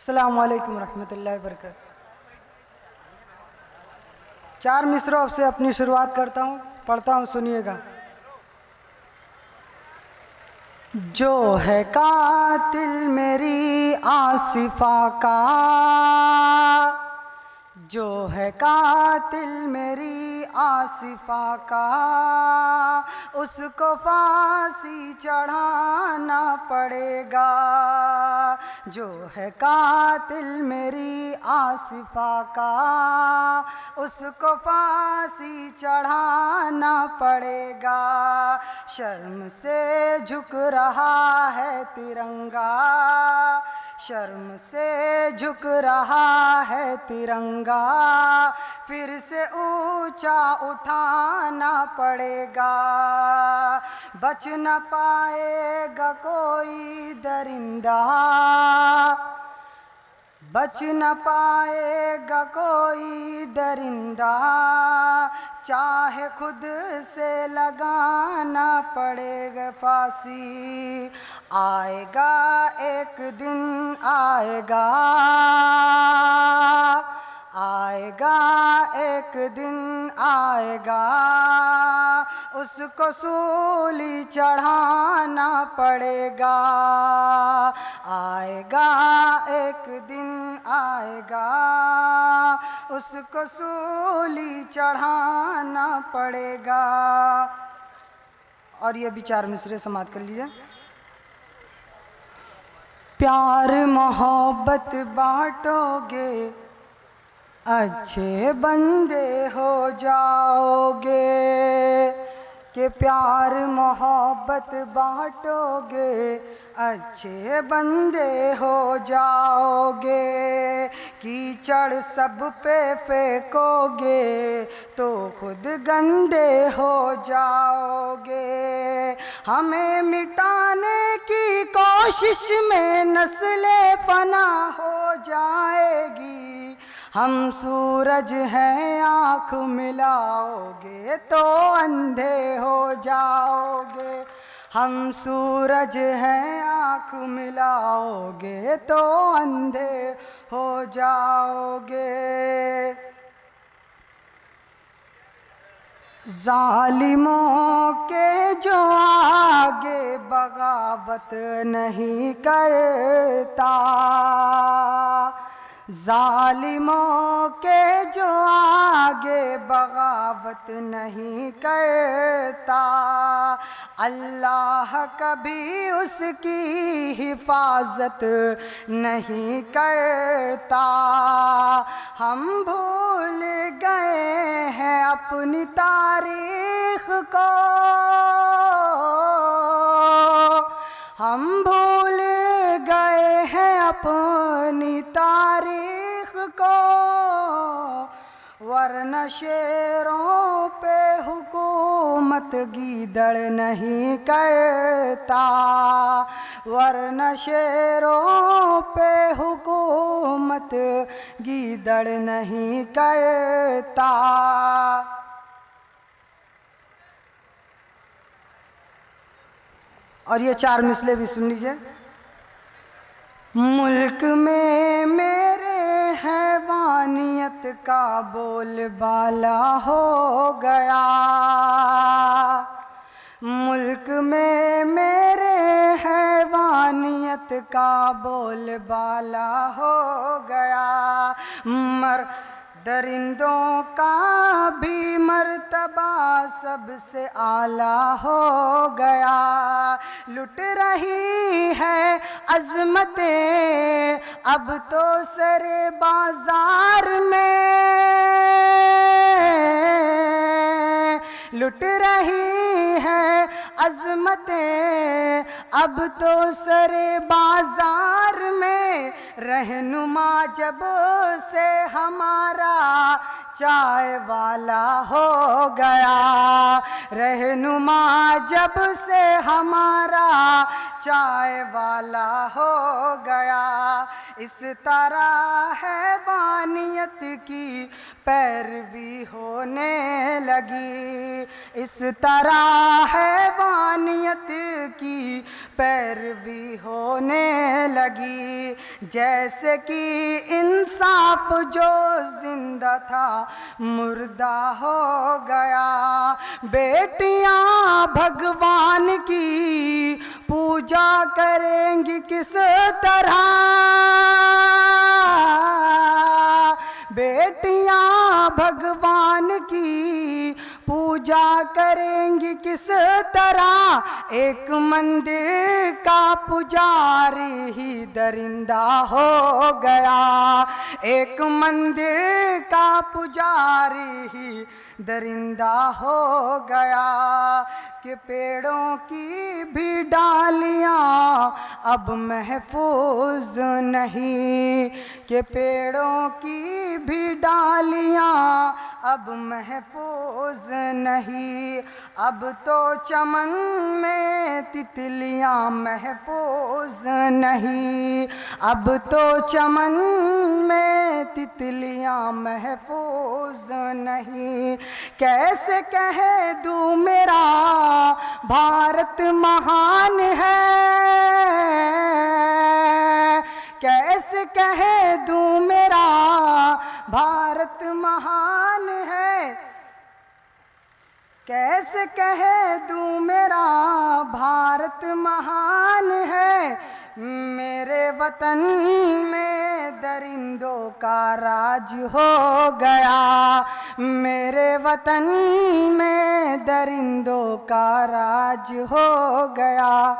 السلام علیکم ورحمۃ اللہ وبرکاتہ۔ 4 مصرعوں سے اپنی شروعات کرتا ہوں، پڑھتا ہوں، سنیے گا۔ جو ہے قاتل میری آصفہ کا، جو ہے قاتل میری آصفہ کا، اس کو پھانسی چڑھانا پڑے گا۔ جو ہے قاتل میری آصفہ کا، اس کو پھانسی چڑھانا پڑے گا۔ شرم سے جھک رہا ہے ترنگا، شرم سے جھک رہا ہے ترنگا، پھر سے اونچا اٹھانا پڑے گا۔ بچ نہ پائے گا کوئی درندہ، بچ نہ پائے گا کوئی درندہ، چاہے خود سے لگانا پڑے گا پھانسی۔ آئے گا ایک دن، آئے گا، آئے گا ایک دن، آئے گا، اس کو سولی چڑھانا پڑے گا۔ آئے گا ایک دن، آئے گا، اس کو سولی چڑھانا پڑے گا۔ اور یہ بھی 4 مصرعے سماعت کر لیجئے۔ پیار محبت بانٹو گے، اچھے بندے ہو جاؤ گے، کہ پیار محبت بانٹو گے، اچھے بندے ہو جاؤ گے۔ کیچڑ سب پہ پھینکو گے تو خود گندے ہو جاؤ گے۔ ہمیں مٹانے کی کوشش میں نسل فنا ہو جائے گی۔ ہم سورج ہیں، آنکھ ملاؤ گے تو اندھے ہو جاؤ گے۔ ہم سورج ہیں، آنکھ ملاؤ گے تو اندھے ہو جاؤ گے۔ ظالموں کے جو آگے بغاوت نہیں کرتا، ظالموں کے جو آگے بغاوت نہیں کرتا، اللہ کبھی اس کی حفاظت نہیں کرتا۔ ہم بھول گئے ہیں اپنی تاریخ کو، ہم بھول گئے ہیں اپنی تاریخ کو، ورنہ شیروں پہ حکومت گیدڑ نہیں کرتا، ورنہ شیروں پہ حکومت گیدڑ نہیں کرتا۔ اور یہ 4 مصرعے بھی سن لیجئے۔ ملک میں میرے حیوانیت کا بول بالا ہو گیا، ملک میں میرے حیوانیت کا بول بالا ہو گیا۔ درندوں کا بھی مرتبہ سب سے اعلیٰ ہو گیا۔ لٹ رہی ہے عظمتیں اب تو سر بازار میں، لٹ رہی ہے عظمتیں اب تو سر بازار میں۔ رہنما جب سے ہمارا چائے والا ہو گیا، رہنما جب سے ہمارا چائے والا ہو گیا۔ اس طرح حیوانیت کی پیروی ہونے لگی، اس طرح حیوانیت کی پیروی ہونے لگی، جیسے کہ انصاف جو زندہ تھا مردہ ہو گیا۔ بیٹیاں بھگوان کی پوجا کریں گی کس طرح، بیٹیاں بھگوان کی پوجا کریں گی کس طرح، ایک مندر کا پجاری ہی درندہ ہو گیا، ایک مندر کا پجاری ہی درندہ ہو گیا، کہ پیڑوں کی بھی ڈالیاں اب محفوظ نہیں، کہ پیڑوں کی بھی ڈالیاں اب محفوظ نہیں، اب تو چمن میں تتلیاں محفوظ نہیں، اب تو چمن میں تتلیاں محفوظ نہیں۔ کیسے کہہ دوں میرا بھارت مہان ہے، کیسے کہہ دوں میرا بھارت مہان ہے، کیسے کہہ دوں میرا بھارت مہان ہے، میرے وطن میں درندوں کا راج ہو گیا، میرے وطن میں درندوں کا راج ہو گیا۔